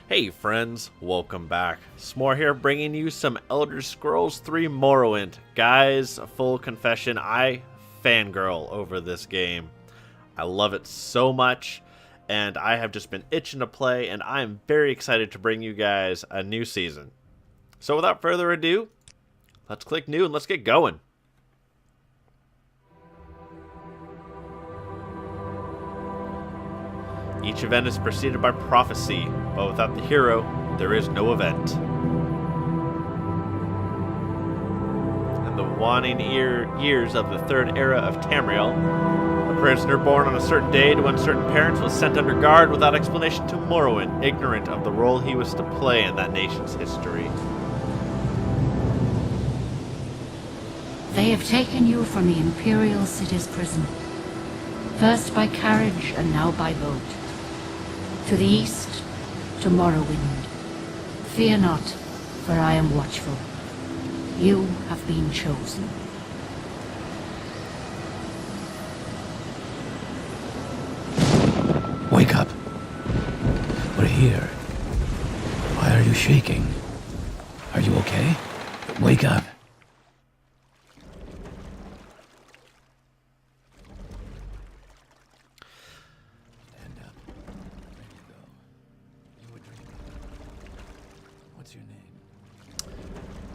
Hey friends, welcome back. S'more here bringing you some Elder Scrolls 3 Morrowind. Guys, full confession, I fangirl over this game. I love it so much, and I have just been itching to play, and I am very excited to bring you guys a new season. So without further ado, let's click new and let's get going. Each event is preceded by prophecy, but without the hero, there is no event. In the waning years of the Third Era of Tamriel, a prisoner born on a certain day to uncertain parents was sent under guard without explanation to Morrowind, ignorant of the role he was to play in that nation's history. They have taken you from the Imperial City's prison, first by carriage and now by boat. To the east, to Morrowind. Fear not, for I am watchful. You have been chosen. Wake up. We're here. Why are you shaking? Are you okay? Wake up.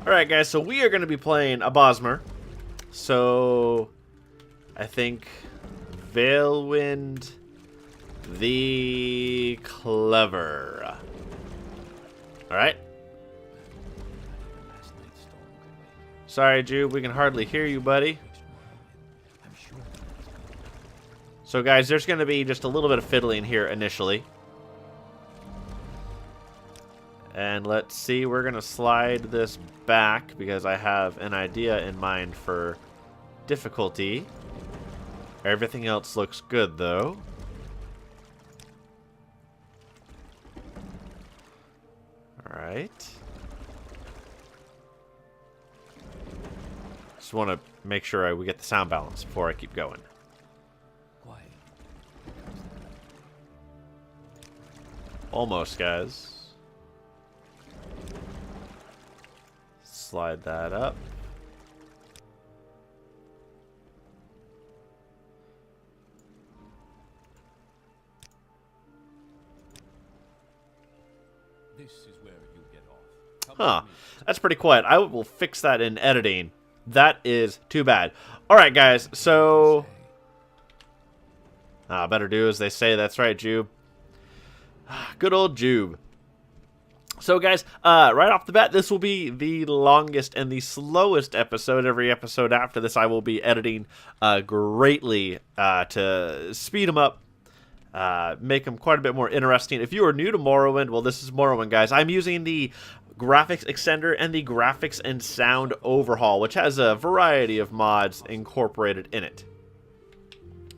Alright guys, so we are going to be playing a Bosmer. So, I think Valwynd the Clever. Alright. Sorry, Juib, we can hardly hear you, buddy. So guys, there's going to be just a little bit of fiddling here initially. And let's see, we're going to slide this back because I have an idea in mind for difficulty. Everything else looks good, though. Alright. Just want to make sure we get the sound balance before I keep going. Almost, guys. Slide that up. This is where you get off. Huh. That's pretty quiet. I will fix that in editing. That is too bad. Alright, guys. So... better do as they say. That's right, Juib. Good old Juib. So guys, right off the bat, this will be the longest and the slowest episode. Every episode after this I will be editing greatly to speed them up, make them quite a bit more interesting. If you are new to Morrowind, well, this is Morrowind, guys. I'm using the graphics extender and the graphics and sound overhaul, which has a variety of mods incorporated in it.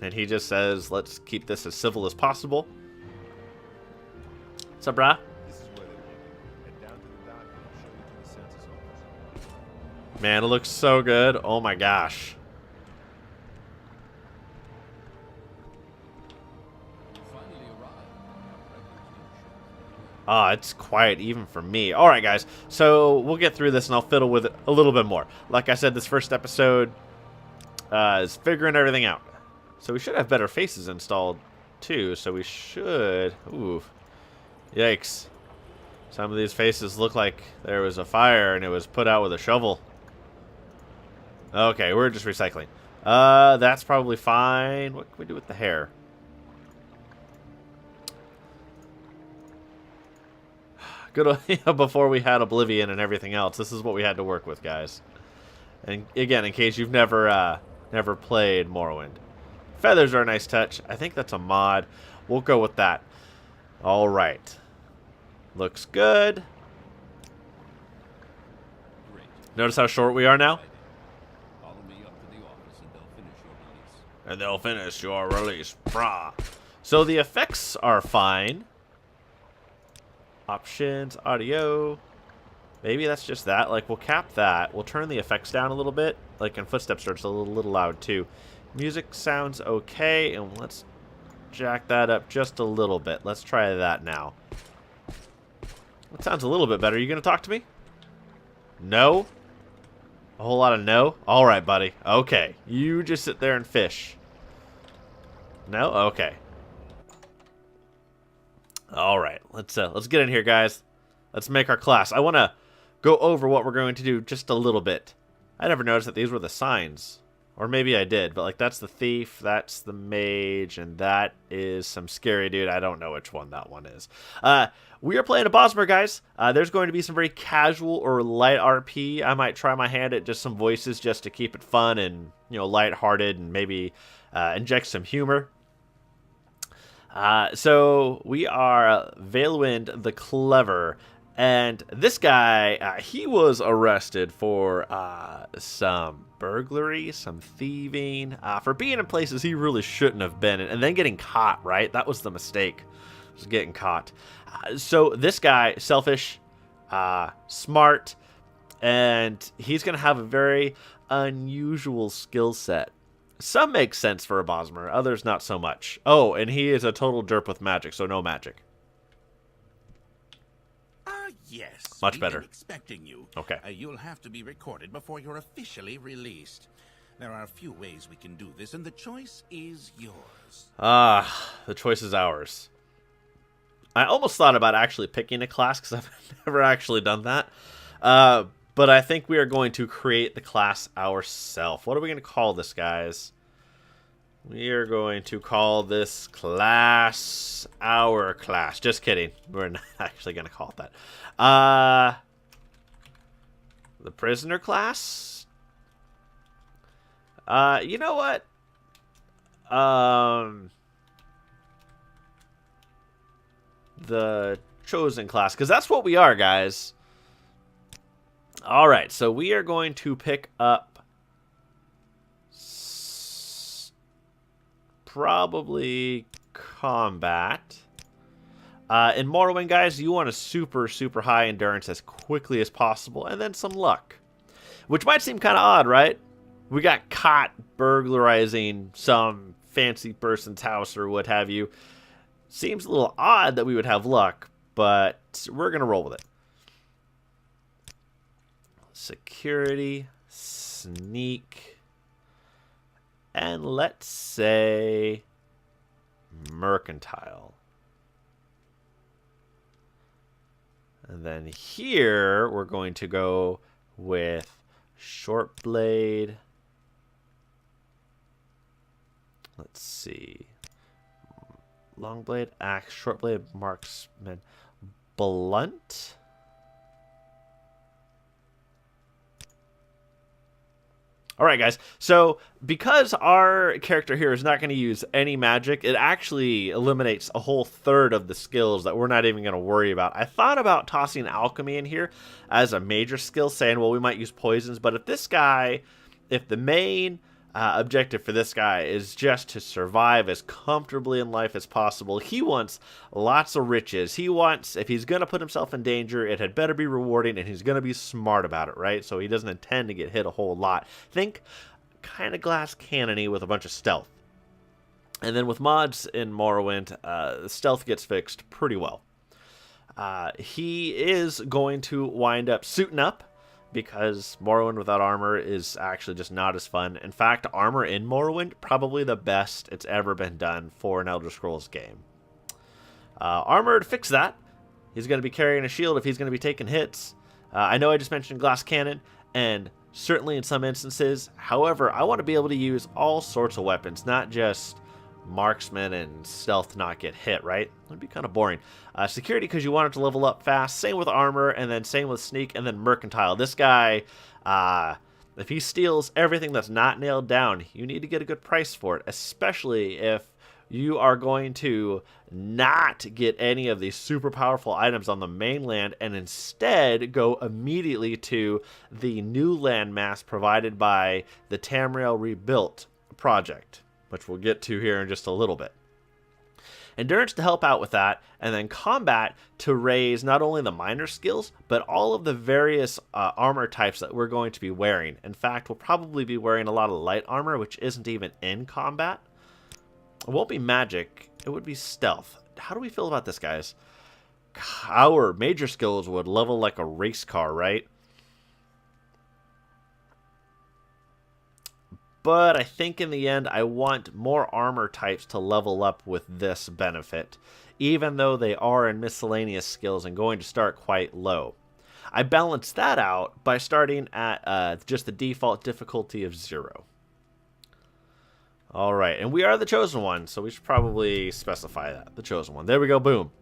And he just says, let's keep this as civil as possible. What's up, brah? Man, it looks so good. Oh my gosh. It's quiet even for me. Alright, guys. So, we'll get through this and I'll fiddle with it a little bit more. Like I said, this first episode is figuring everything out. So, we should have better faces installed, too. So, we should... Ooh. Yikes. Some of these faces look like there was a fire and it was put out with a shovel. Okay, we're just recycling. That's probably fine. What can we do with the hair? Good old, before we had Oblivion and everything else. This is what we had to work with, guys. And again, in case you've never played Morrowind. Feathers are a nice touch. I think that's a mod. We'll go with that. All right. Looks good. Notice how short we are now? And they'll finish your release. Brah. So the effects are fine. Options, audio. Maybe that's just that. Like, we'll cap that. We'll turn the effects down a little bit. Like, in footsteps, it's a little loud, too. Music sounds okay. And let's jack that up just a little bit. Let's try that now. That sounds a little bit better. You gonna talk to me? No? A whole lot of no? Alright, buddy. Okay. You just sit there and fish. No? Okay. Alright. Let's get in here, guys. Let's make our class. I want to go over what we're going to do just a little bit. I never noticed that these were the signs. Or maybe I did, but like that's the thief, that's the mage, and that is some scary dude. I don't know which one that one is. We are playing a Bosmer, guys. There's going to be some very casual or light RP. I might try my hand at just some voices just to keep it fun and, you know, lighthearted and maybe inject some humor. So we are Valwynd the Clever. And this guy, he was arrested for some burglary, some thieving, for being in places he really shouldn't have been, and then getting caught, right? That was the mistake, was getting caught. So this guy, selfish, smart, and he's going to have a very unusual skill set. Some make sense for a Bosmer, others not so much. Oh, and he is a total derp with magic, so no magic. Yes. Much better. We've been expecting you. Okay. You'll have to be recorded before you're officially released. There are a few ways we can do this, and the choice is yours. The choice is ours. I almost thought about actually picking a class because I've never actually done that. But I think we are going to create the class ourselves. What are we going to call this, guys? We are going to call this class our class. Just kidding. We're not actually going to call it that. The prisoner class? You know what? The chosen class, because that's what we are, guys. All right, so we are going to pick up probably combat. In Morrowind, guys, you want a super, super high endurance as quickly as possible, and then some luck. Which might seem kind of odd, right? We got caught burglarizing some fancy person's house or what have you. Seems a little odd that we would have luck, but we're going to roll with it. Security, sneak, and let's say mercantile. And then here we're going to go with short blade. Let's see. Long blade, axe, short blade, marksman, blunt. All right, guys. So because our character here is not going to use any magic, it actually eliminates a whole third of the skills that we're not even going to worry about. I thought about tossing alchemy in here as a major skill, saying, well, we might use poisons. But if this guy, if the main objective for this guy is just to survive as comfortably in life as possible, he wants lots of riches. He wants, if he's going to put himself in danger, it had better be rewarding, and he's going to be smart about it, right? So he doesn't intend to get hit a whole lot. Think kind of glass cannon-y with a bunch of stealth. And then with mods in Morrowind, stealth gets fixed pretty well. He is going to wind up suiting up, because Morrowind without armor is actually just not as fun. In fact, armor in Morrowind, probably the best it's ever been done for an Elder Scrolls game. Armor to fix that. He's going to be carrying a shield if he's going to be taking hits. I know I just mentioned glass cannon, and certainly in some instances. However, I want to be able to use all sorts of weapons, not just marksman and stealth to not get hit, right? That'd be kind of boring. Security, because you want it to level up fast. Same with armor, and then same with sneak, and then mercantile. This guy, if he steals everything that's not nailed down, you need to get a good price for it, especially if you are going to not get any of these super powerful items on the mainland and instead go immediately to the new landmass provided by the Tamriel Rebuilt project, which we'll get to here in just a little bit. Endurance to help out with that, and then combat to raise not only the minor skills, but all of the various armor types that we're going to be wearing. In fact, we'll probably be wearing a lot of light armor, which isn't even in combat. It won't be magic, it would be stealth. How do we feel about this, guys? our major skills would level like a race car, right? But I think in the end, I want more armor types to level up with this benefit, even though they are in miscellaneous skills and going to start quite low. I balanced that out by starting at just the default difficulty of 0. All right, and we are the Chosen One, so we should probably specify that. The Chosen One. There we go, boom.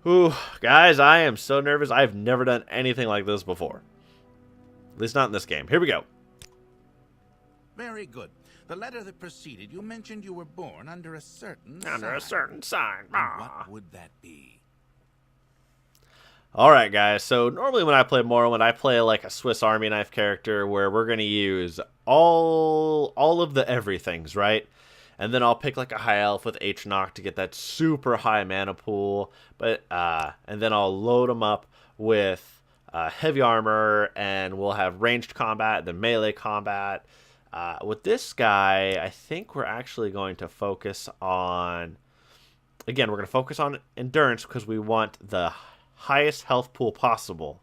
Ooh, guys, I am so nervous. I've never done anything like this before. At least not in this game. Here we go. Very good. The letter that preceded you mentioned you were born under a certain Under a sign. certain sign. And what would that be? Alright, guys, so normally when I play Morrowind, I play like a Swiss Army knife character where we're going to use all of the everythings, right? And then I'll pick like a high elf with H-Knock to get that super high mana pool, and then I'll load them up with heavy armor, and we'll have ranged combat, then melee combat. With this guy, I think we're actually going to focus on... Again, we're going to focus on endurance because we want the highest health pool possible.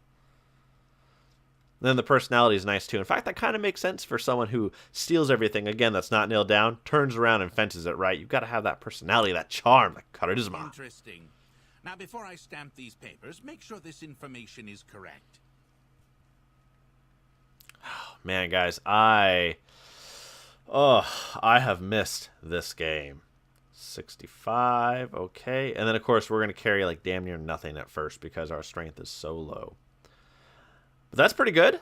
Then the personality is nice too. In fact, that kind of makes sense for someone who steals everything. Again, that's not nailed down, turns around and fences it right. You've got to have that personality, that charm, that charisma. Interesting. Now, before I stamp these papers, make sure this information is correct. Man, guys, I have missed this game. 65, okay. And then, of course, we're going to carry, like, damn near nothing at first because our strength is so low. But that's pretty good.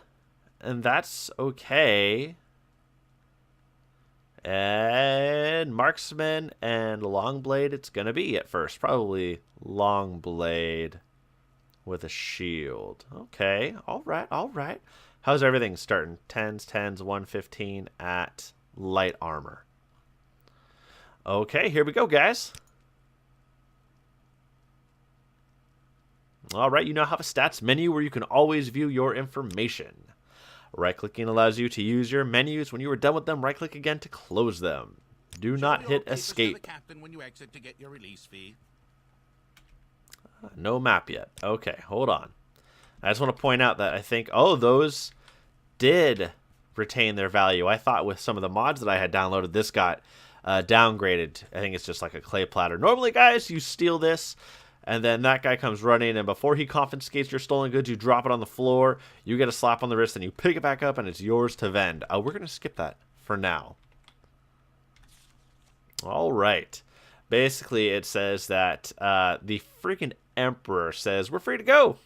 And that's okay. And marksman and long blade it's going to be at first. Probably long blade with a shield. Okay, all right, all right. How's everything starting? 10s, 115 at light armor. Okay, here we go, guys. All right, you now have a stats menu where you can always view your information. Right-clicking allows you to use your menus. When you are done with them, right-click again to close them. Do not hit escape. The captain when you exit to get your release fee. No map yet. Okay, hold on. I just want to point out that I think, those did retain their value. I thought with some of the mods that I had downloaded, this got downgraded. I think it's just like a clay platter. Normally, guys, you steal this, and then that guy comes running, and before he confiscates your stolen goods, you drop it on the floor, you get a slap on the wrist, and you pick it back up, and it's yours to vend. We're going to skip that for now. All right. Basically, it says that the freaking Emperor says we're free to go.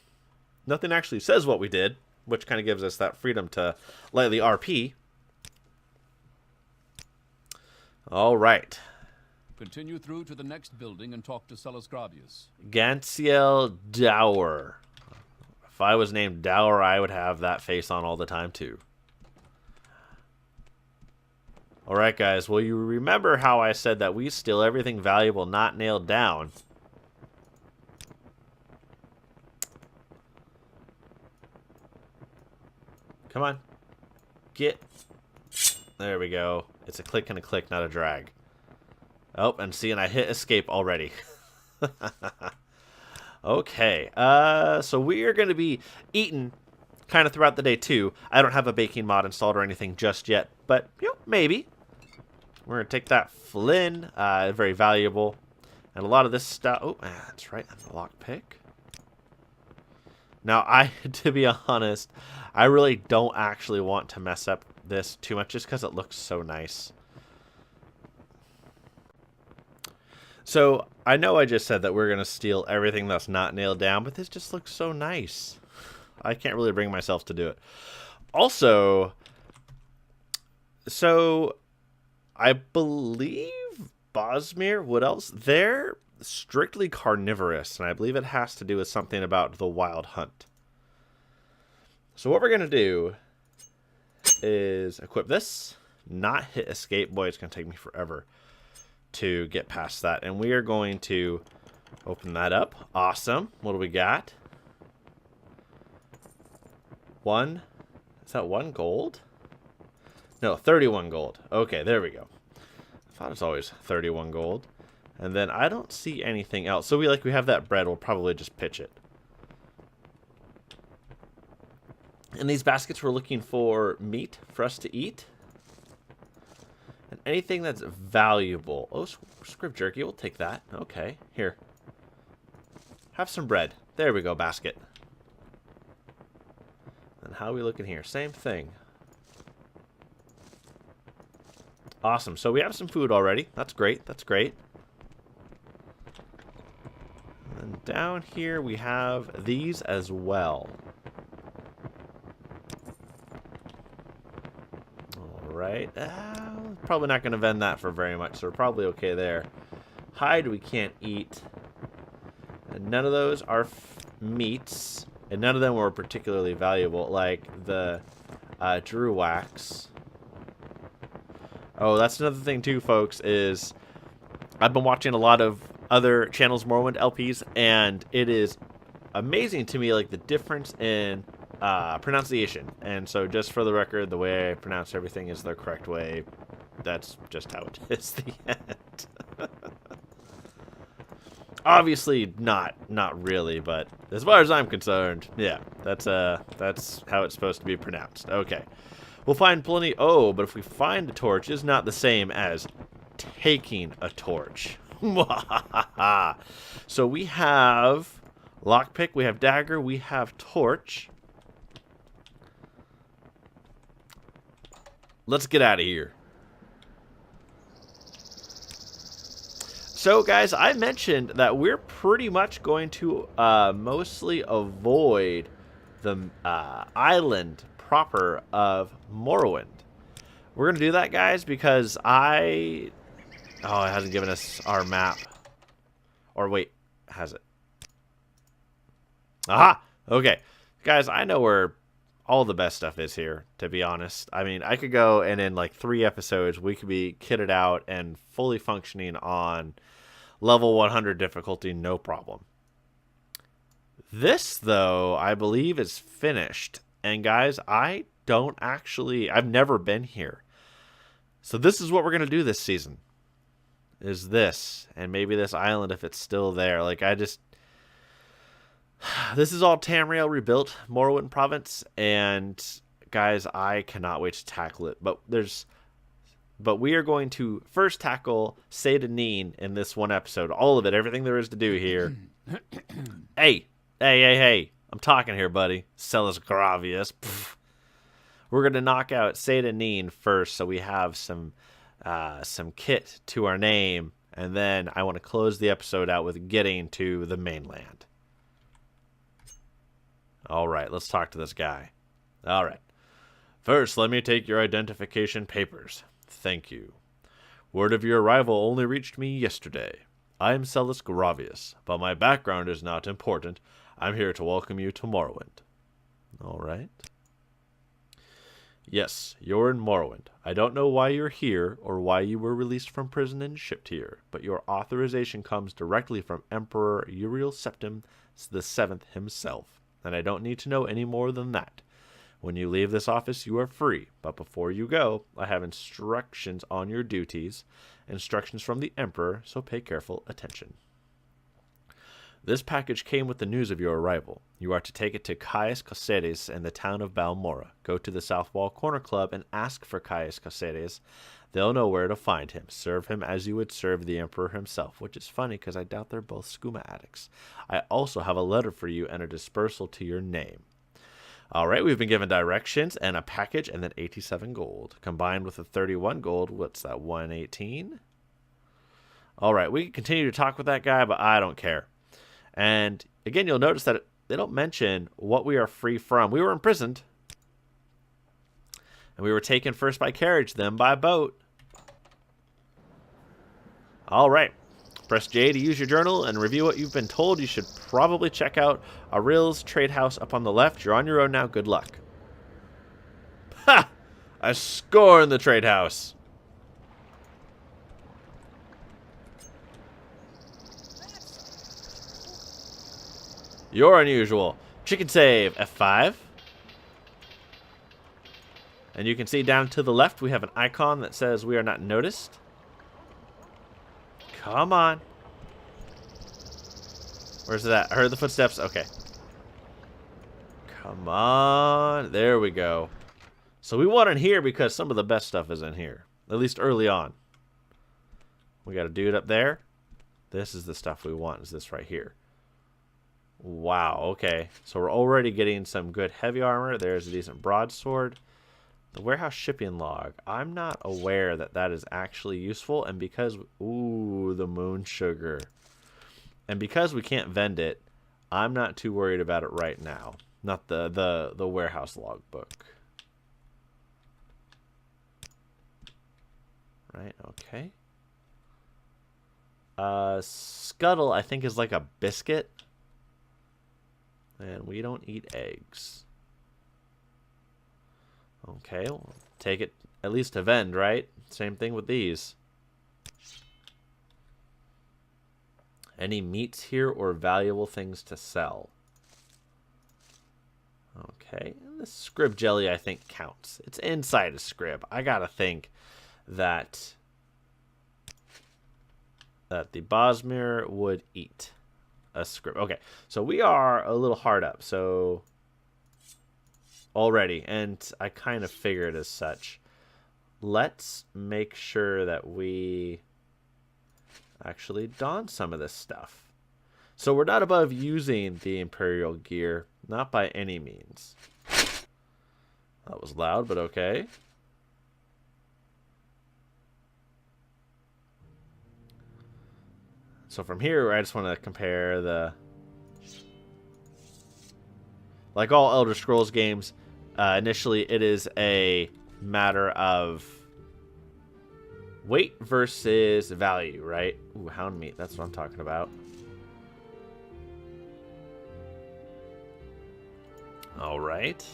Nothing actually says what we did, which kind of gives us that freedom to lightly RP. All right. Continue through to the next building and talk to Celes Gravius. Gansiel Dower. If I was named Dower, I would have that face on all the time, too. All right, guys. Well, you remember how I said that we steal everything valuable not nailed down. Come on. Get. There we go. It's a click and a click, not a drag. Oh, and see, and I hit escape already. Okay. So we are going to be eating kind of throughout the day, too. I don't have a baking mod installed or anything just yet, but, maybe. We're going to take that Flynn, very valuable. And a lot of this stuff. Oh, that's right. That's a lockpick. Now, to be honest, I really don't actually want to mess up this too much just because it looks so nice. So, I know I just said that we're going to steal everything that's not nailed down, but this just looks so nice. I can't really bring myself to do it. Also, so I believe Bosmer, what else? They're strictly carnivorous, and I believe it has to do with something about the wild hunt. So what we're going to do is equip this, not hit escape. Boy, it's going to take me forever to get past that. And we are going to open that up. Awesome. What do we got? One. Is that 1 gold? No, 31 gold. Okay, there we go. I thought it was always 31 gold. And then I don't see anything else. So we have that bread. We'll probably just pitch it. In these baskets, we're looking for meat for us to eat. And anything that's valuable. Oh, script jerky. We'll take that. Okay. Here. Have some bread. There we go, basket. And how are we looking here? Same thing. Awesome. So we have some food already. That's great. That's great. And down here we have these as well. Alright. Probably not going to vend that for very much, so we're probably okay there. Hide we can't eat. And none of those are meats. And none of them were particularly valuable, like the Drew wax. Oh, that's another thing too, folks, is I've been watching a lot of other channels, Morrowind LPs, and it is amazing to me, like, the difference in pronunciation. And so, just for the record, the way I pronounce everything is the correct way. That's just how it is. The end. Obviously, not really, but as far as I'm concerned, yeah, that's how it's supposed to be pronounced. Okay. We'll find plenty. Oh, but if we find a torch, it's not the same as taking a torch. So we have lockpick, we have dagger, we have torch. Let's get out of here. So, guys, I mentioned that we're pretty much going to mostly avoid the island proper of Morrowind. We're going to do that, guys, because Oh, it hasn't given us our map. Or wait, has it? Aha! Okay. Guys, I know where all the best stuff is here, to be honest. I mean, I could go and in like 3 episodes, we could be kitted out and fully functioning on level 100 difficulty, no problem. This, though, I believe is finished. And guys, I've never been here. So this is what we're going to do this season. Is this. And maybe this island if it's still there. Like, this is all Tamriel Rebuilt, Morrowind province. And guys, I cannot wait to tackle it. But we are going to first tackle Seyda Need in this one episode. All of it, everything there is to do here. Hey. I'm talking here, buddy. Celis Gravius. We're going to knock out Seyda Need first, so we have some kit to our name, and then I want to close the episode out with getting to the mainland. All right, let's talk to this guy. All right. First, let me take your identification papers. Thank you. Word of your arrival only reached me yesterday. I am Celis Gravius, but my background is not important. I'm here to welcome you to Morrowind. All right. Yes, you're in Morrowind. I don't know why you're here or why you were released from prison and shipped here, but your authorization comes directly from Emperor Uriel Septim VII himself, and I don't need to know any more than that. When you leave this office, you are free, but before you go, I have instructions on your duties, instructions from the Emperor, so pay careful attention. This package came with the news of your arrival. You are to take it to Caius Caceres in the town of Balmora. Go to the South Wall Corner Club and ask for Caius Caceres. They'll know where to find him. Serve him as you would serve the Emperor himself, which is funny because I doubt they're both skooma addicts. I also have a letter for you and a dispersal to your name. All right, we've been given directions and a package and then 87 gold. Combined with the 31 gold, what's that, 118? All right, we can continue to talk with that guy, but I don't care. And again, you'll notice that they don't mention what we are free from. We were imprisoned. And we were taken first by carriage, then by boat. All right. Press J to use your journal and review what you've been told. You should probably check out Aril's trade house up on the left. You're on your own now. Good luck. Ha! I scorn the trade house. You're unusual. Chicken save. F5. And you can see down to the left we have an icon that says we are not noticed. Come on. Where's it at? I heard the footsteps. Okay. Come on. There we go. So we want in here because some of the best stuff is in here. At least early on. We got a dude up there. This is the stuff we want. Is this right here. Wow. Okay. So we're already getting some good heavy armor. There's a decent broadsword. The warehouse shipping log. I'm not aware that that is actually useful. And because... Ooh, the moon sugar. And because we can't vend it, I'm not too worried about it right now. Not the warehouse logbook. Right, okay. Scuttle, I think, is like a biscuit. And we don't eat eggs. Okay, we'll take it at least to vend, right? Same thing with these. Any meats here or valuable things to sell? Okay, the scrib jelly I think counts. It's inside a scrib. I gotta think that the Bosmer would eat a scrib. Okay, so we are a little hard up. So already, and I kind of figured as such. Let's make sure that we actually don some of this stuff. So we're not above using the Imperial gear, not by any means. That was loud, but okay. So from here, I just want to compare the... Like all Elder Scrolls games, initially it is a matter of weight versus value, right? Ooh, hound meat, that's what I'm talking about. All right.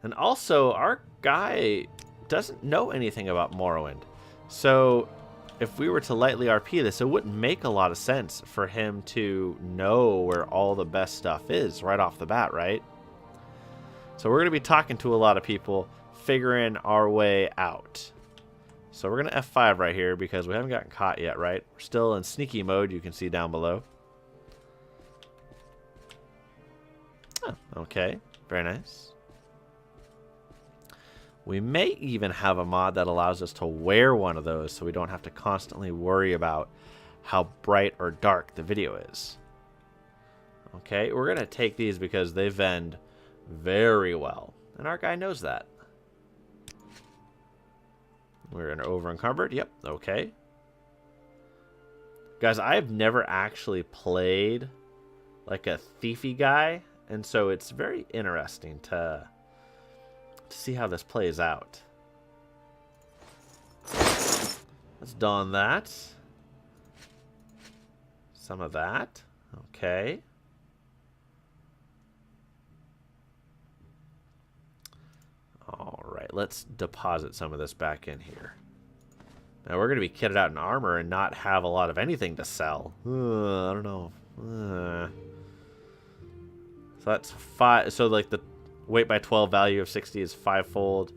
And also, our guy doesn't know anything about Morrowind. So, if we were to lightly RP this, it wouldn't make a lot of sense for him to know where all the best stuff is right off the bat, right? So we're going to be talking to a lot of people, figuring our way out. So we're going to F5 right here because we haven't gotten caught yet, right? We're still in sneaky mode, you can see down below. Oh, okay, very nice. We may even have a mod that allows us to wear one of those so we don't have to constantly worry about how bright or dark the video is. Okay, we're going to take these because they vend very well. And our guy knows that. We're over encumbered. Yep, okay. Guys, I've never actually played like a thiefy guy. And so it's very interesting to see how this plays out. Let's don that. Some of that. Okay. All right, let's deposit some of this back in here. Now we're going to be kitted out in armor and not have a lot of anything to sell. I don't know. So that's 5. So like the weight by 12 value of 60 is 5-fold.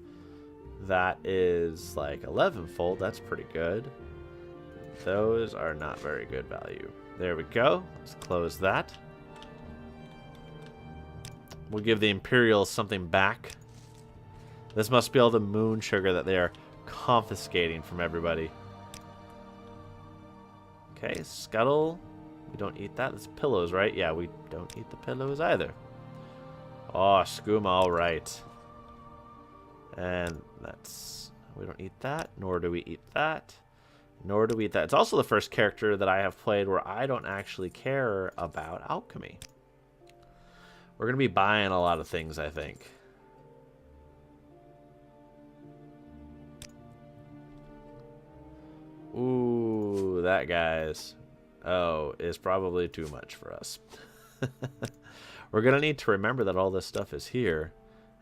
That is like 11-fold. That's pretty good. Those are not very good value. There we go. Let's close that. We'll give the Imperials something back. This must be all the moon sugar that they are confiscating from everybody. Okay, scuttle. We don't eat that. That's pillows, right? Yeah, we don't eat the pillows either. Oh, skooma, all right. And that's... We don't eat that, nor do we eat that. Nor do we eat that. It's also the first character that I have played where I don't actually care about alchemy. We're going to be buying a lot of things, I think. Ooh, that, guys. Oh, is probably too much for us. We're going to need to remember that all this stuff is here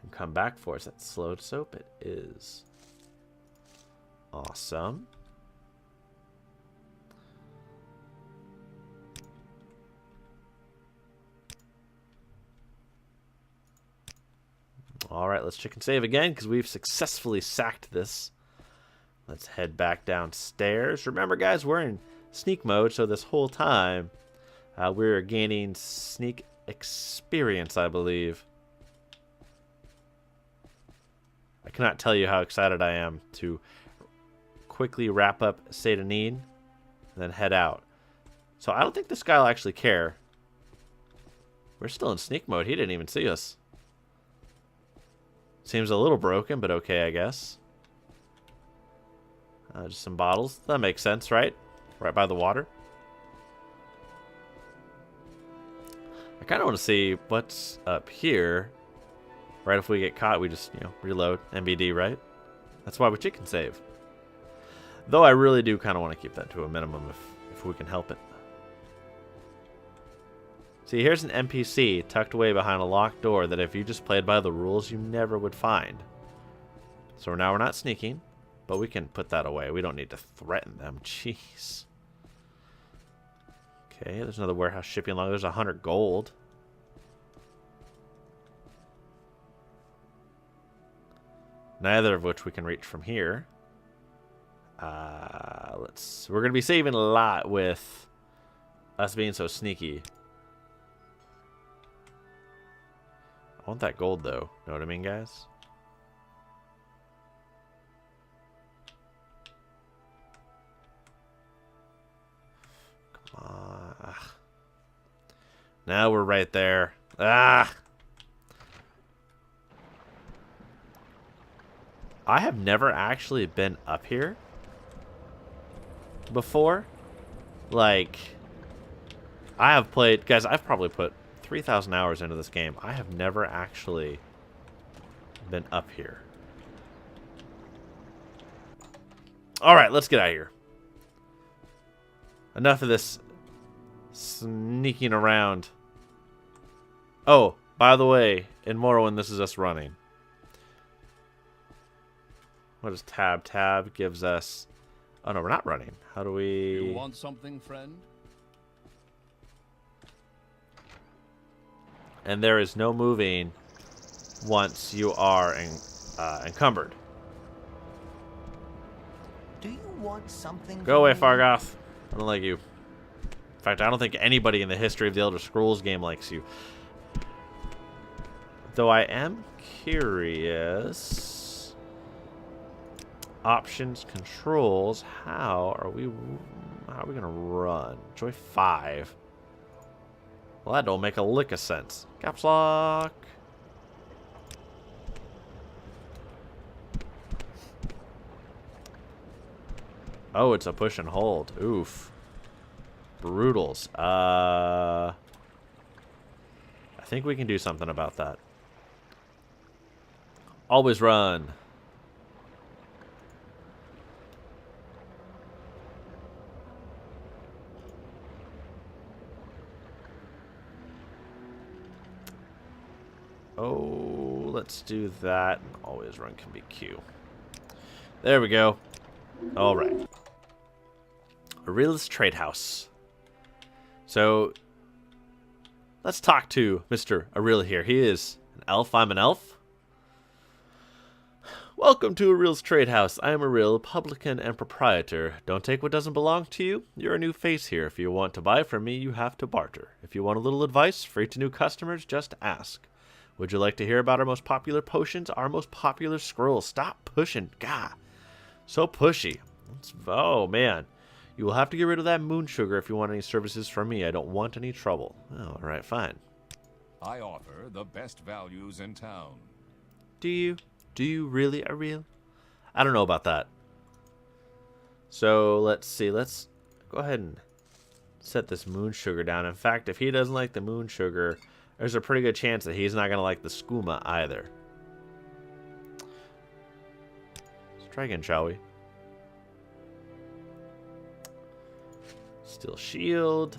and come back for us. That's slowed soap. It is. Awesome. All right, let's check and save again because we've successfully sacked this. Let's head back downstairs. Remember, guys, we're in sneak mode, so this whole time we're gaining sneak experience, I believe. I cannot tell you how excited I am to quickly wrap up Seyda Need and then head out. So I don't think this guy will actually care. We're still in sneak mode. He didn't even see us. Seems a little broken, but okay, I guess. Just some bottles. That makes sense, right? Right by the water. I kind of want to see what's up here. Right if we get caught, we just, reload. MBD, right? That's why we chicken save. Though I really do kind of want to keep that to a minimum if we can help it. See, here's an NPC tucked away behind a locked door that if you just played by the rules, you never would find. So now we're not sneaking, but we can put that away. We don't need to threaten them. Jeez. Okay, there's another warehouse shipping log. There's 100 gold. Neither of which we can reach from here. We're gonna be saving a lot with us being so sneaky. I want that gold though. Know what I mean, guys? Come on. Now we're right there. Ah! I have never actually been up here before. Like, I have played... Guys, I've probably put 3,000 hours into this game. I have never actually been up here. Alright, let's get out of here. Enough of this sneaking around. Oh, by the way, in Morrowind, this is us running. What is tab? Tab gives us... Oh, no, we're not running. How do we... You want something, friend? And there is no moving once you are encumbered. Do you want something? Go away, Fargoth. I don't like you. In fact, I don't think anybody in the history of the Elder Scrolls game likes you. Though I am curious... Options, controls. How are we gonna run? Joy 5. Well, that don't make a lick of sense. Caps lock. Oh, it's a push and hold. Oof. Brutals. I think we can do something about that. Always run. Oh, let's do that. Always run can be Q. There we go. All right. Aurelia's Trade House. So, let's talk to Mr. Aurelia here. He is an elf. I'm an elf. Welcome to Aurelia's Trade House. I am Aurelia, publican and proprietor. Don't take what doesn't belong to you. You're a new face here. If you want to buy from me, you have to barter. If you want a little advice, free to new customers, just ask. Would you like to hear about our most popular potions, our most popular scrolls? Stop pushing. God, so pushy. Oh, man. You will have to get rid of that moon sugar if you want any services from me. I don't want any trouble. Oh, all right, fine. I offer the best values in town. Do you? Do you really, Ariel? I don't know about that. So, let's see. Let's go ahead and set this moon sugar down. In fact, if he doesn't like the moon sugar... There's a pretty good chance that he's not going to like the skooma either. Let's try again, shall we? Steel shield.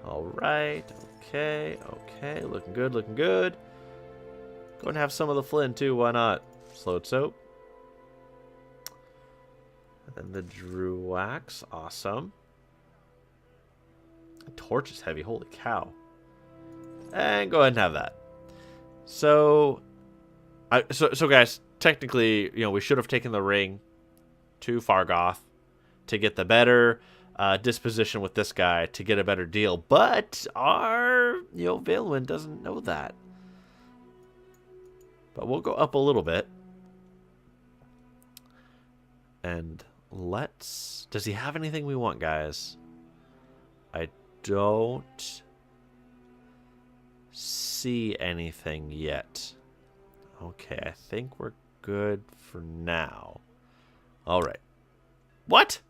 Alright. Okay. Okay. Looking good. Looking good. Go and have some of the flint too. Why not? Slowed soap. And then the Drew wax. Awesome. The torch is heavy. Holy cow. And go ahead and have that. So, so guys, technically, we should have taken the ring to Fargoth to get the better disposition with this guy to get a better deal. But our, Valwynd doesn't know that. But we'll go up a little bit. And let's... Does he have anything we want, guys? I don't see anything yet. Okay, I think we're good for now. All right. What?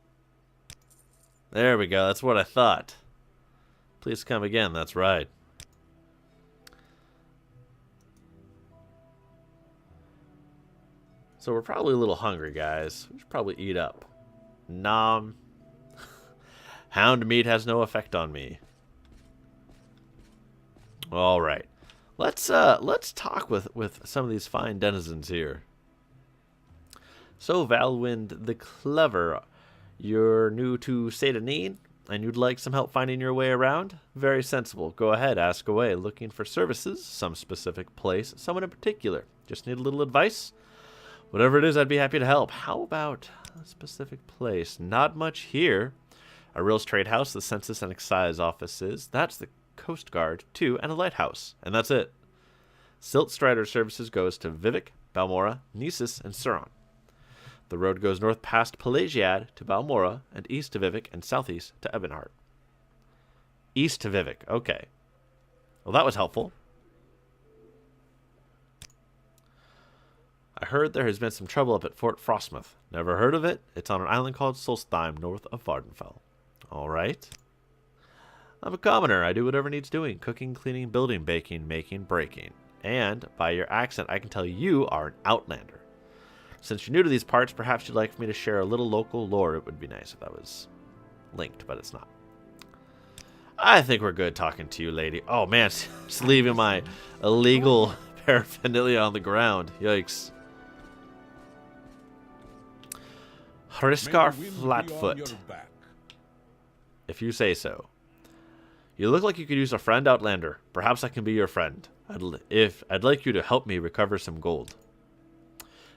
There we go. That's what I thought. Please come again. That's right. So we're probably a little hungry, guys. We should probably eat up. Nom. Hound meat has no effect on me. All right. Let's talk with some of these fine denizens here. So, Valwynd the Clever, you're new to Seyda Need, and you'd like some help finding your way around? Very sensible. Go ahead, ask away. Looking for services, some specific place, someone in particular. Just need a little advice? Whatever it is, I'd be happy to help. How about a specific place? Not much here. A Real's Trade House, the Census and Excise offices. That's the Coast Guard, too, and a lighthouse. And that's it. Silt Strider services goes to Vivek, Balmora, Nisus, and Suron. The road goes north past Pelagiad to Balmora, and east to Vivek, and southeast to Ebonheart. East to Vivek, okay. Well, that was helpful. I heard there has been some trouble up at Fort Frostmouth. Never heard of it? It's on an island called Solstheim, north of Vardenfell. All right. I'm a commoner. I do whatever needs doing. Cooking, cleaning, building, baking, making, breaking. And by your accent, I can tell you are an outlander. Since you're new to these parts, perhaps you'd like for me to share a little local lore. It would be nice if that was linked, but it's not. I think we're good talking to you, lady. Oh, man, just leaving my illegal paraphernalia on the ground. Yikes. Hriskar Flatfoot. If you say so. You look like you could use a friend, Outlander. Perhaps I can be your friend. I'd like you to help me recover some gold.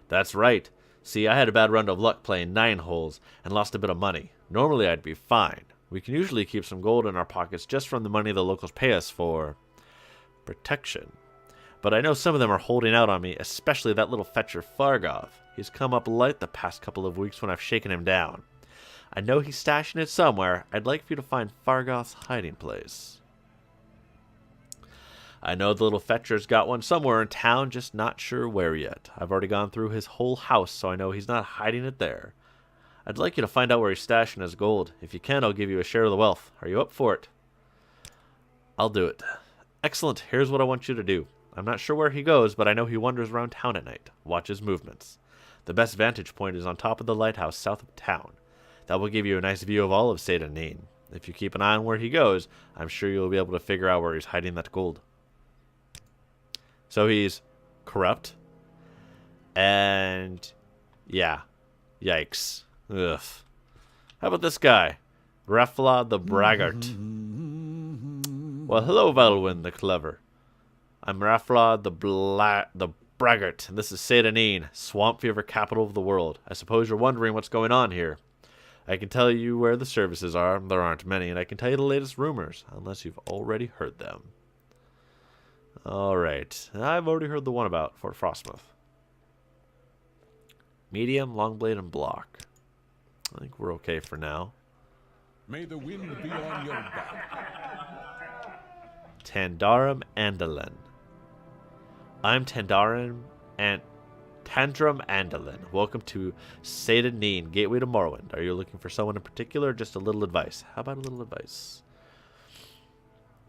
That's right. See, I had a bad run of luck playing 9 holes and lost a bit of money. Normally I'd be fine. We can usually keep some gold in our pockets just from the money the locals pay us for protection. But I know some of them are holding out on me, especially that little fetcher Fargoth. He's come up light the past couple of weeks when I've shaken him down. I know he's stashing it somewhere. I'd like for you to find Fargoth's hiding place. I know the little fetcher's got one somewhere in town, just not sure where yet. I've already gone through his whole house, so I know he's not hiding it there. I'd like you to find out where he's stashing his gold. If you can, I'll give you a share of the wealth. Are you up for it? I'll do it. Excellent. Here's what I want you to do. I'm not sure where he goes, but I know he wanders around town at night. Watch his movements. The best vantage point is on top of the lighthouse south of town. That will give you a nice view of all of Seyda Need. If you keep an eye on where he goes, I'm sure you'll be able to figure out where he's hiding that gold. So he's corrupt. And yeah. Yikes. Ugh. How about this guy? Raffla the Braggart. Well, hello, Valwynd the Clever. I'm Raffla the Braggart, and this is Seyda Need, swamp fever capital of the world. I suppose you're wondering what's going on here. I can tell you where the services are. There aren't many, and I can tell you the latest rumors, unless you've already heard them. Alright, I've already heard the one about Fort Frostmouth. Medium, long blade, and block. I think we're okay for now. May the wind be on your back. Tandarum Andalin. I'm Tandrum Andalin. Welcome to Seyda Need, gateway to Morrowind. Are you looking for someone in particular or just a little advice? How about a little advice?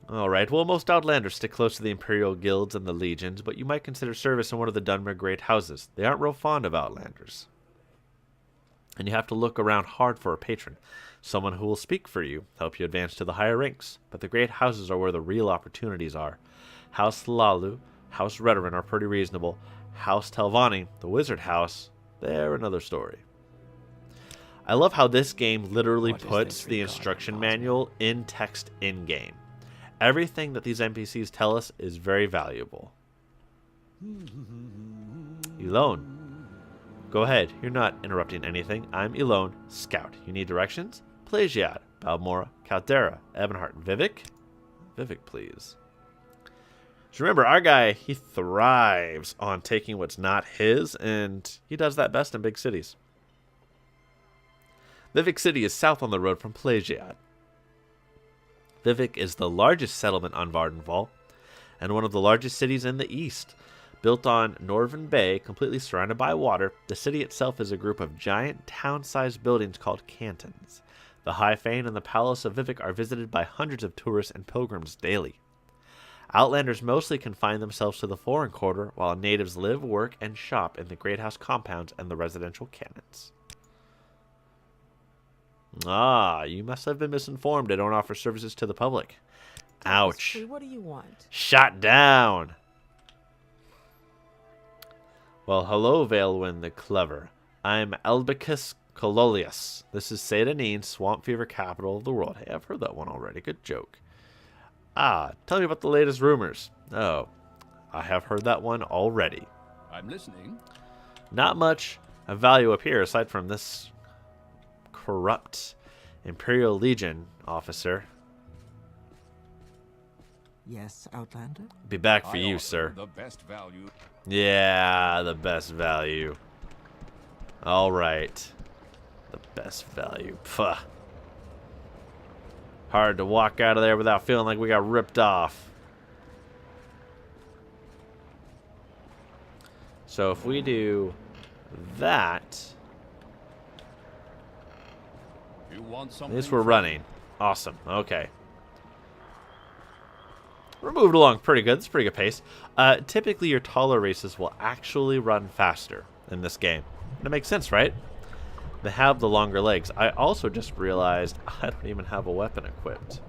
Alright, well, most Outlanders stick close to the Imperial Guilds and the Legions, but you might consider service in one of the Dunmer Great Houses. They aren't real fond of Outlanders. And you have to look around hard for a patron. Someone who will speak for you, help you advance to the higher ranks. But the Great Houses are where the real opportunities are. House Lalu, House Redoran are pretty reasonable. House Telvanni, the Wizard House, they're another story. I love how this game literally puts the instruction manual in text in-game. Everything that these NPCs tell us is very valuable. Elone. Go ahead, you're not interrupting anything. I'm Elone, Scout. You need directions? Pelagiad. Balmora, Caldera, Ebonheart, Vivek? Vivek, please. So remember, our guy, he thrives on taking what's not his, and he does that best in big cities. Vivek City is south on the road from Plagiad. Vivek is the largest settlement on Vardenval, and one of the largest cities in the east. Built on Northern Bay, completely surrounded by water, the city itself is a group of giant town-sized buildings called cantons. The High Fane and the Palace of Vivek are visited by hundreds of tourists and pilgrims daily. Outlanders mostly confine themselves to the foreign quarter, while natives live, work, and shop in the Great House compounds and the residential cantons. Ah, you must have been misinformed. They don't offer services to the public. Ouch. What do you want? Shot down. Well, hello, Valwynd the Clever. I'm Albicus Cololius. This is Seyda Need, Swamp Fever capital of the world. Hey, I've heard that one already. Good joke. Ah, tell me about the latest rumors. Oh, I have heard that one already. I'm listening. Not much of value up here aside from this corrupt Imperial Legion officer. Yes, Outlander? Be back for I you, offer sir. The best value. Yeah, the best value. All right. The best value. Pfuh. Hard to walk out of there without feeling like we got ripped off. So if we do that, You want at something? least we're running. Awesome. Okay. We're moving along pretty good. It's a pretty good pace. Typically, your taller races will actually run faster in this game. That makes sense, right? They have the longer legs. I also just realized I don't even have a weapon equipped.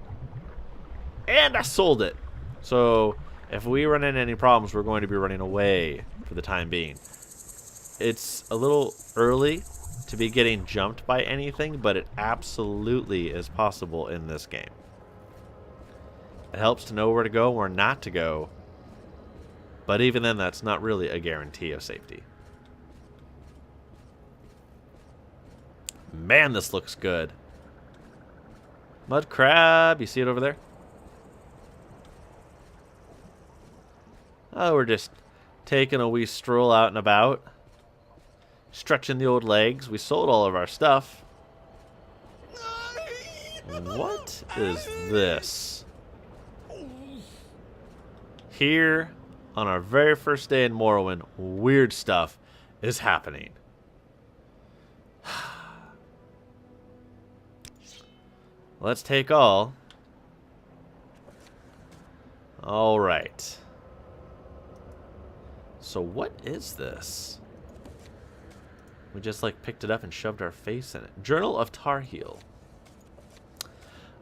And I sold it. So if we run into any problems, we're going to be running away for the time being. It's a little early to be getting jumped by anything, but it absolutely is possible in this game. It helps to know where to go and where not to go. But even then, that's not really a guarantee of safety. Man, this looks good. Mud crab, you see it over there? Oh, we're just taking a wee stroll out and about. Stretching the old legs. We sold all of our stuff. What is this? Here, on our very first day in Morrowind, weird stuff is happening. Let's take all. All right. So what is this? We just like picked it up and shoved our face in it. Journal of Tarheel.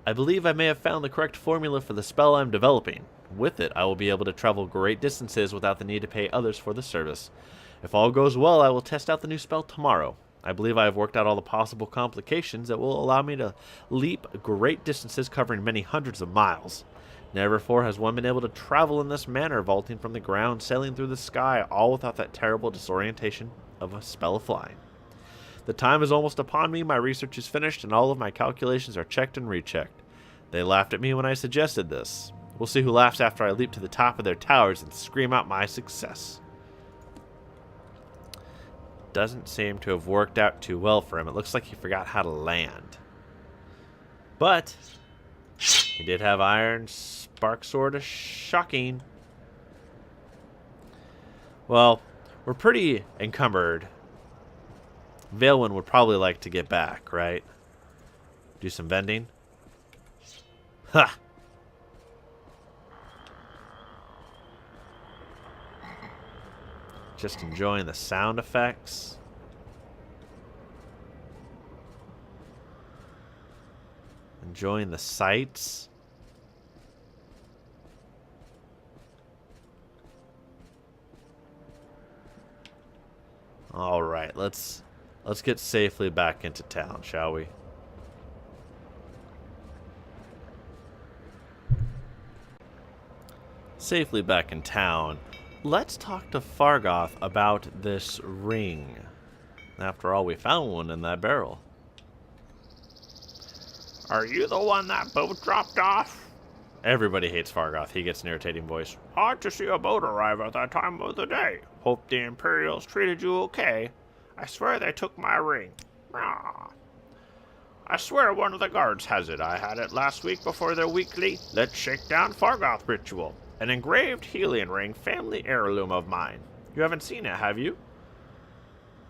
I believe I may have found the correct formula for the spell I'm developing. With it, I will be able to travel great distances without the need to pay others for the service. If all goes well, I will test out the new spell tomorrow. I believe I have worked out all the possible complications that will allow me to leap great distances covering many hundreds of miles. Never before has one been able to travel in this manner, vaulting from the ground, sailing through the sky, all without that terrible disorientation of a spell of flying. The time is almost upon me, my research is finished, and all of my calculations are checked and rechecked. They laughed at me when I suggested this. We'll see who laughs after I leap to the top of their towers and scream out my success. Doesn't seem to have worked out too well for him. It looks like he forgot how to land. But he did have iron spark sword, shocking. Well, we're pretty encumbered. Valwynd would probably like to get back, right? Do some vending. Ha! Just enjoying the sound effects. Enjoying the sights. All right, let's get safely back into town, shall we? Safely back in town. Let's talk to Fargoth about this ring. After all, we found one in that barrel. Are you the one that boat dropped off? Everybody hates Fargoth. He gets an irritating voice. Odd to see a boat arrive at that time of the day. Hope the Imperials treated you okay. I swear they took my ring. Ah. I swear one of the guards has it. I had it last week before their weekly Let's Shake Down Fargoth ritual. An engraved Helion ring, family heirloom of mine. You haven't seen it, have you?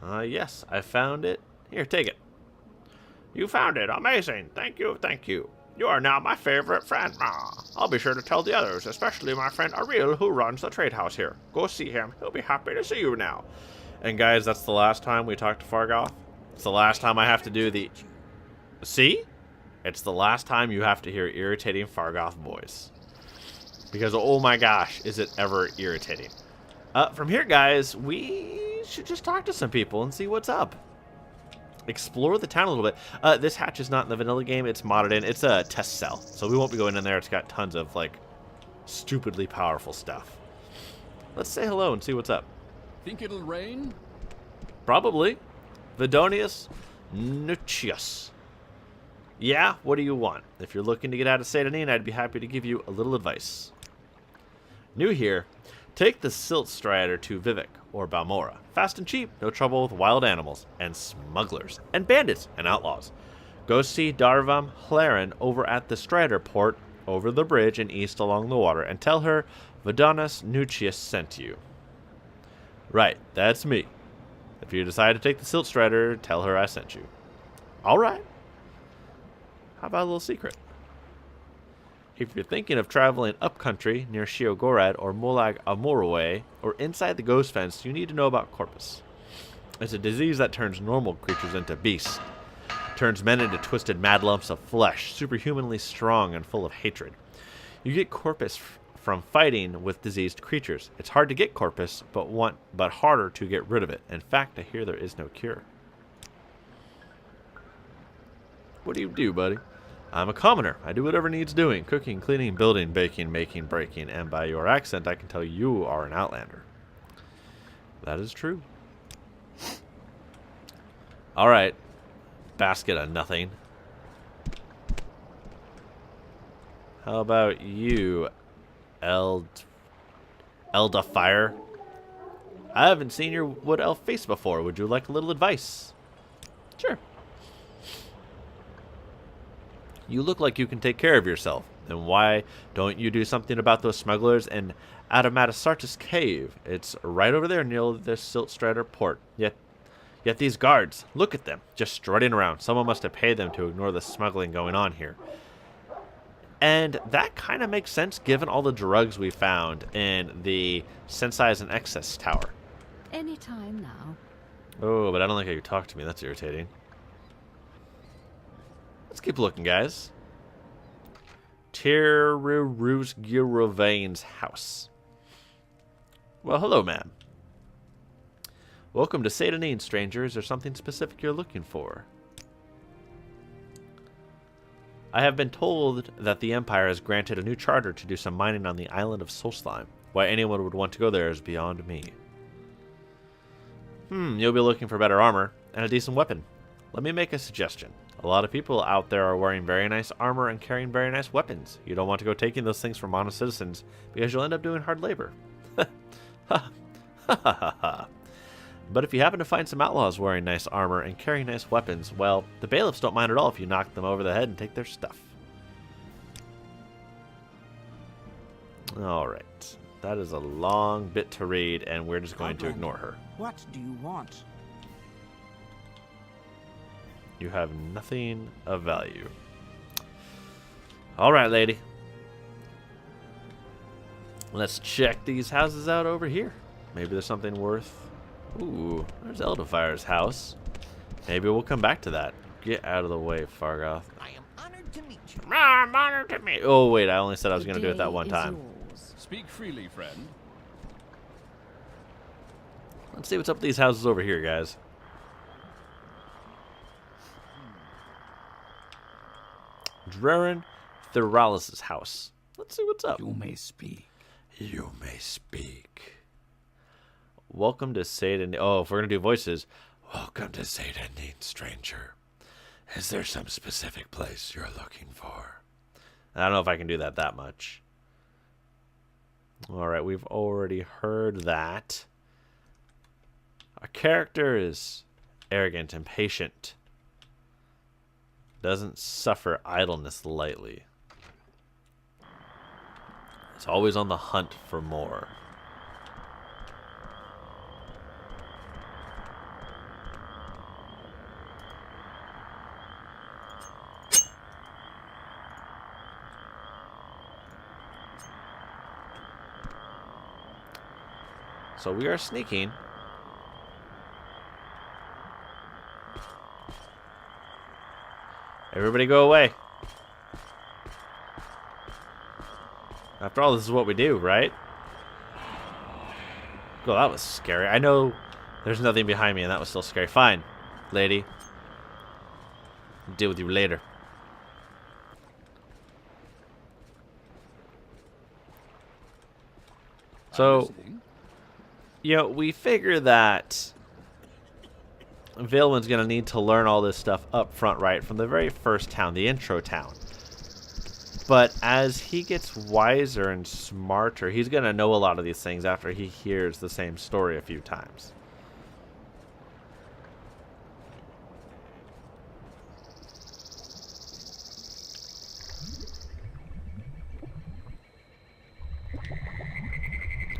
Yes, I found it. Here, take it. You found it. Amazing. Thank you, thank you. You are now my favorite friend. I'll be sure to tell the others, especially my friend Ariel, who runs the trade house here. Go see him. He'll be happy to see you now. And guys, that's the last time we talk to Fargoth. It's the last time I have to do the... See? It's the last time you have to hear irritating Fargoth voice. Because, oh my gosh, is it ever irritating. From here, guys, we should just talk to some people and see what's up. Explore the town a little bit. This hatch is not in the vanilla game. It's modded in. It's a test cell. So we won't be going in there. It's got tons of, like, stupidly powerful stuff. Let's say hello and see what's up. Think it'll rain? Probably. Vidonius Nucius. Yeah, what do you want? If you're looking to get out of Seyda Need, I'd be happy to give you a little advice. New here, take the Silt Strider to Vivek or Balmora. Fast and cheap, no trouble with wild animals, and smugglers, and bandits, and outlaws. Go see Darvam Hlaren over at the Strider port, over the bridge and east along the water, and tell her Vidonius Nucius sent you. Right, that's me. If you decide to take the Silt Strider, tell her I sent you. Alright. How about a little secret? If you're thinking of traveling upcountry near Sheogorad or Molag Amorwe or inside the Ghost Fence, you need to know about Corpus. It's a disease that turns normal creatures into beasts. Turns men into twisted mad lumps of flesh, superhumanly strong and full of hatred. You get Corpus from fighting with diseased creatures. It's hard to get Corpus, but harder to get rid of it. In fact, I hear there is no cure. What do you do, buddy? I'm a commoner. I do whatever needs doing. Cooking, cleaning, building, baking, making, breaking. And by your accent, I can tell you are an outlander. That is true. Alright. Basket of nothing. How about you, Elda Fire? I haven't seen your wood elf face before. Would you like a little advice? Sure. You look like you can take care of yourself. Then why don't you do something about those smugglers in Adamasartus Cave? It's right over there near the Silt Strider port. Yet these guards, look at them, just strutting around. Someone must have paid them to ignore the smuggling going on here. And that kind of makes sense given all the drugs we found in the Sensei's and Excess Tower. Anytime now. Oh, but I don't like how you talk to me. That's irritating. Let's keep looking, guys. Tirurusgirovane's house. Well, hello, ma'am. Welcome to Seyda Need, stranger. Is there something specific you're looking for? I have been told that the Empire has granted a new charter to do some mining on the island of Solstheim. Why anyone would want to go there is beyond me. You'll be looking for better armor and a decent weapon. Let me make a suggestion. A lot of people out there are wearing very nice armor and carrying very nice weapons. You don't want to go taking those things from honest citizens because you'll end up doing hard labor. But if you happen to find some outlaws wearing nice armor and carrying nice weapons, well, the bailiffs don't mind at all if you knock them over the head and take their stuff. Alright. That is a long bit to read, and we're just going to ignore her. What do you want? You have nothing of value. Alright, lady. Let's check these houses out over here. Maybe there's something worth... Ooh, there's Eldafire's house. Maybe we'll come back to that. Get out of the way, Fargoth. I am honored to meet you. I'm honored to meet... Oh, wait, I only said I was going to do it that one time. Speak freely, friend. Let's see what's up with these houses over here, guys. Draren Theralis' house. Let's see what's up. You may speak. You may speak. Welcome to Seyda Need. Oh, if we're going to do voices. Welcome to Seyda Need, stranger. Is there some specific place you're looking for? I don't know if I can do that much. Alright, we've already heard that. Our character is arrogant and patient. Doesn't suffer idleness lightly. It's always on the hunt for more. So we are sneaking. Everybody go away. After all, this is what we do, right? Well, that was scary. I know there's nothing behind me, and that was still scary. Fine, lady. I'll deal with you later. So, you know, we figure that Valwyn's going to need to learn all this stuff up front, right, from the very first town, the intro town. But as he gets wiser and smarter, he's going to know a lot of these things after he hears the same story a few times.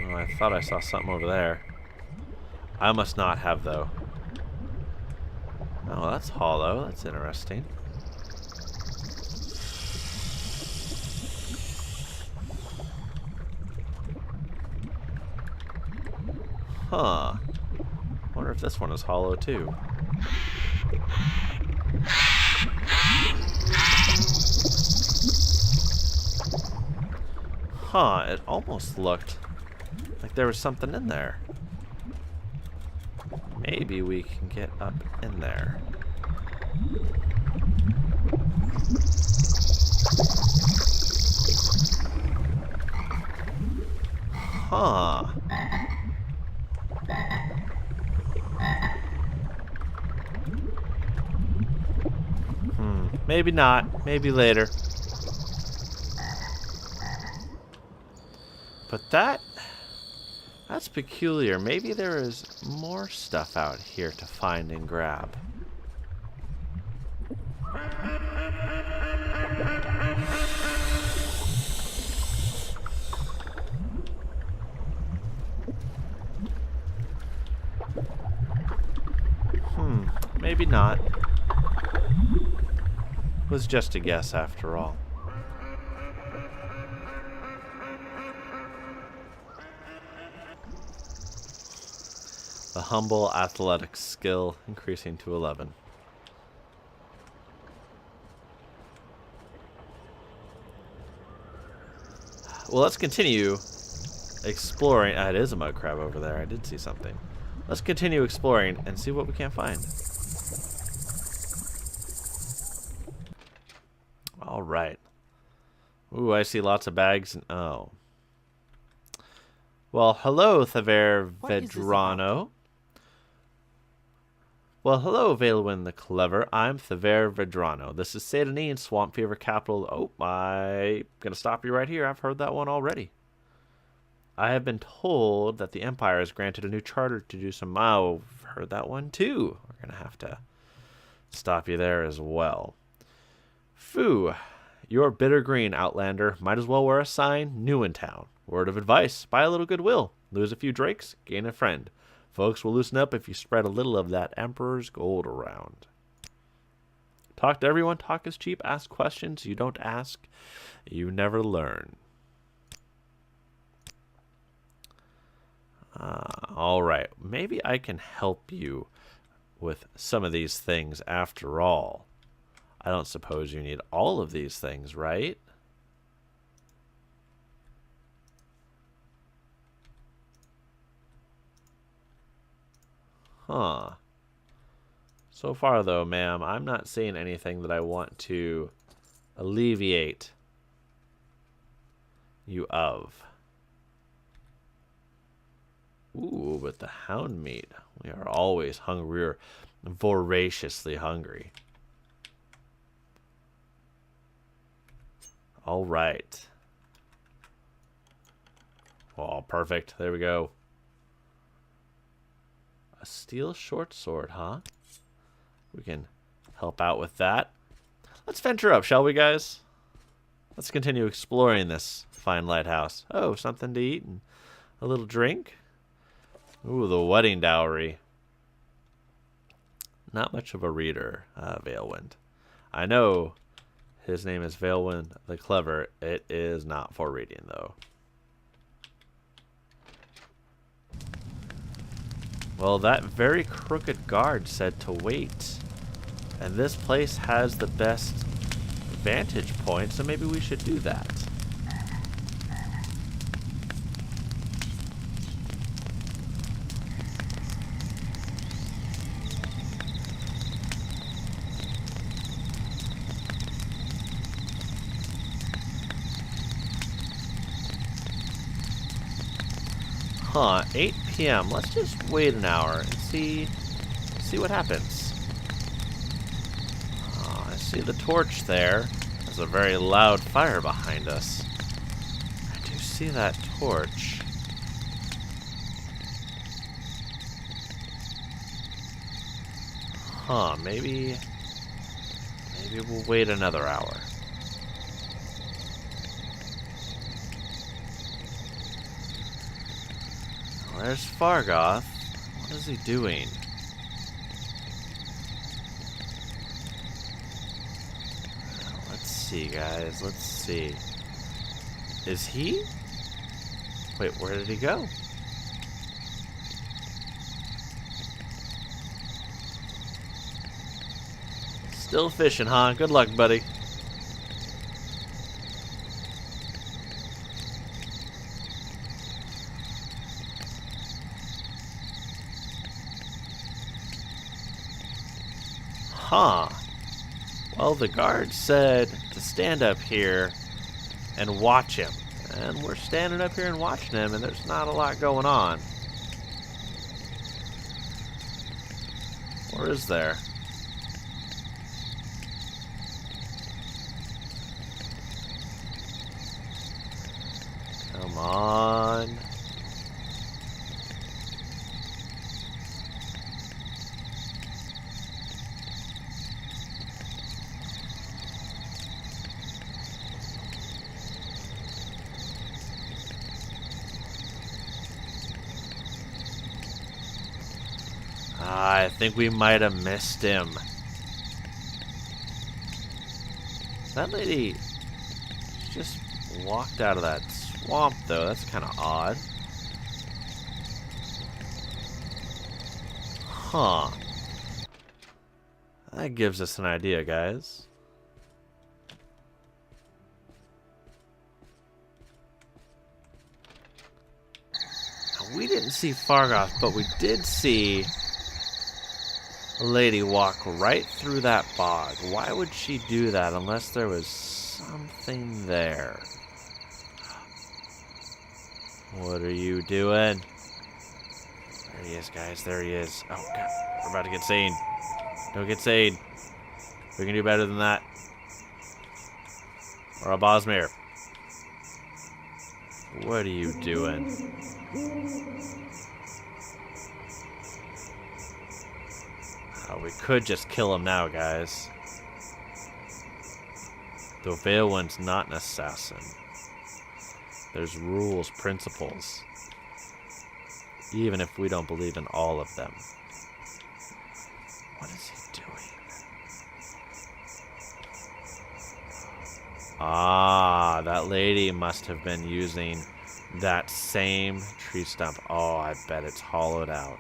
Oh, I thought I saw something over there. I must not have, though. Oh, that's hollow. That's interesting. Huh. Wonder if this one is hollow too. Huh, it almost looked like there was something in there. Maybe we can get up in there. Huh. Maybe not. Maybe later. But that's peculiar. Maybe there is more stuff out here to find and grab. Maybe not. It was just a guess after all. The humble athletic skill increasing to 11. Well, let's continue exploring. It is a mud crab over there. I did see something. Let's continue exploring and see what we can find. All right. Ooh, I see lots of bags. Oh. Well, hello, Thaver Vedrano. Well, hello, Valwynd the Clever. I'm Thaver Vedrano. This is Seyda Need, Swamp Fever capital. Oh, I'm going to stop you right here. I've heard that one already. I have been told that the Empire has granted a new charter to do some... Oh, I've heard that one too. We're going to have to stop you there as well. Phoo, you're bitter green, Outlander. Might as well wear a sign, new in town. Word of advice, buy a little goodwill. Lose a few drakes, gain a friend. Folks will loosen up if you spread a little of that Emperor's gold around. Talk to everyone, talk is cheap, ask questions. You don't ask, you never learn. All right, maybe I can help you with some of these things after all. I don't suppose you need all of these things, right? Huh. So far, though, ma'am, I'm not seeing anything that I want to alleviate you of. Ooh, but the hound meat. We are always hungry. We're voraciously hungry. All right. Oh, perfect. There we go. A steel short sword, huh? We can help out with that. Let's venture up, shall we, guys? Let's continue exploring this fine lighthouse. Oh, something to eat and a little drink. Ooh, the wedding dowry. Not much of a reader, Valwynd. I know his name is Valwynd the Clever. It is not for reading, though. Well, that very crooked guard said to wait. And this place has the best vantage point, so maybe we should do that. Huh, 8 p.m. Let's just wait an hour and see what happens. Oh, I see the torch there. There's a very loud fire behind us. I do see that torch. Huh, maybe we'll wait another hour. Where's Fargoth? What is he doing? Let's see, guys. Let's see. Is he? Wait, where did he go? Still fishing, huh? Good luck, buddy. Huh. Well, the guard said to stand up here and watch him. And we're standing up here and watching him, and there's not a lot going on. Or is there? Come on. I think we might have missed him. That lady just walked out of that swamp, though. That's kind of odd. Huh. That gives us an idea, guys. Now, we didn't see Fargoth, but we did see a lady walk right through that bog. Why would she do that unless there was something there? What are you doing? There he is, guys. There he is. Oh, God. We're about to get seen. Don't get seen. We can do better than that. Or a Bosmer. What are you doing? We could just kill him now, guys. Though Valwynd's not an assassin. There's rules, principles. Even if we don't believe in all of them. What is he doing? Ah, that lady must have been using that same tree stump. Oh, I bet it's hollowed out.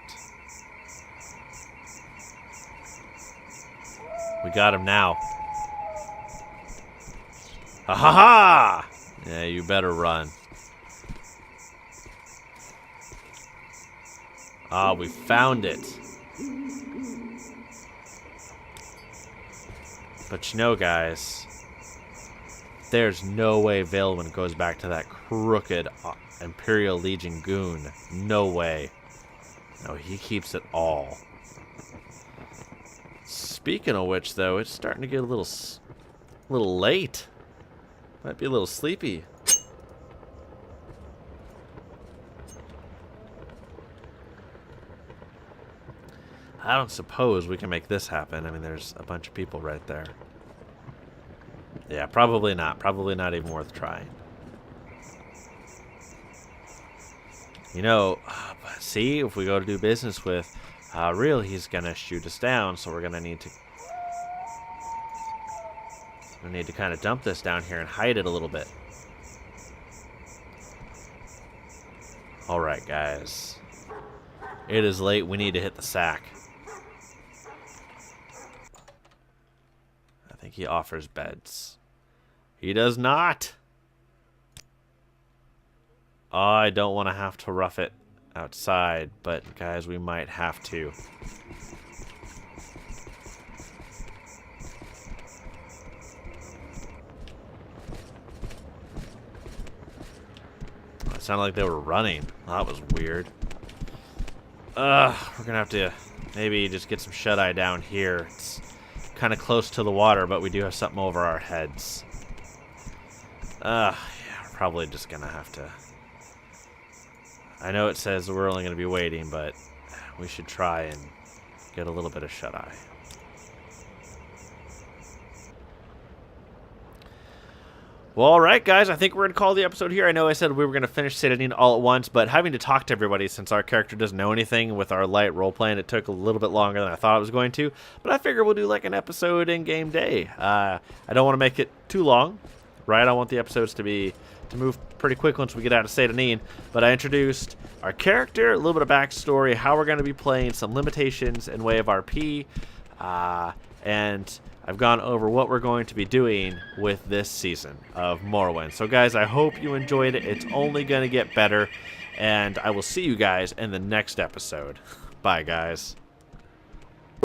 We got him now. Ha ha ha! Yeah, you better run. Ah, we found it. But you know, guys, there's no way Valwynd goes back to that crooked Imperial Legion goon. No way. No, he keeps it all. Speaking of which, though, it's starting to get a little late. Might be a little sleepy. I don't suppose we can make this happen. I mean, there's a bunch of people right there. Yeah, probably not. Probably not even worth trying. You know, see, if we go to do business with Real, he's going to shoot us down, so we're going to need to... We need to kind of dump this down here and hide it a little bit. Alright, guys. It is late. We need to hit the sack. I think he offers beds. He does not. Oh, I don't want to have to rough it outside, but guys, we might have to. It sounded like they were running. That was weird. We're gonna have to maybe just get some shut-eye down here. It's kind of close to the water, but we do have something over our heads. Yeah, we're probably just gonna have to... I know it says we're only gonna be waiting, but we should try and get a little bit of shut-eye. Well, alright guys, I think we're going to call the episode here. I know I said we were going to finish Seyda Need all at once, but having to talk to everybody since our character doesn't know anything with our light role-playing, it took a little bit longer than I thought it was going to. But I figure we'll do like an episode in game day. I don't want to make it too long, right? I want the episodes to move pretty quick once we get out of Seyda Need. But I introduced our character, a little bit of backstory, how we're going to be playing, some limitations in way of RP, and I've gone over what we're going to be doing with this season of Morrowind. So guys, I hope you enjoyed it. It's only going to get better, and I will see you guys in the next episode. Bye, guys.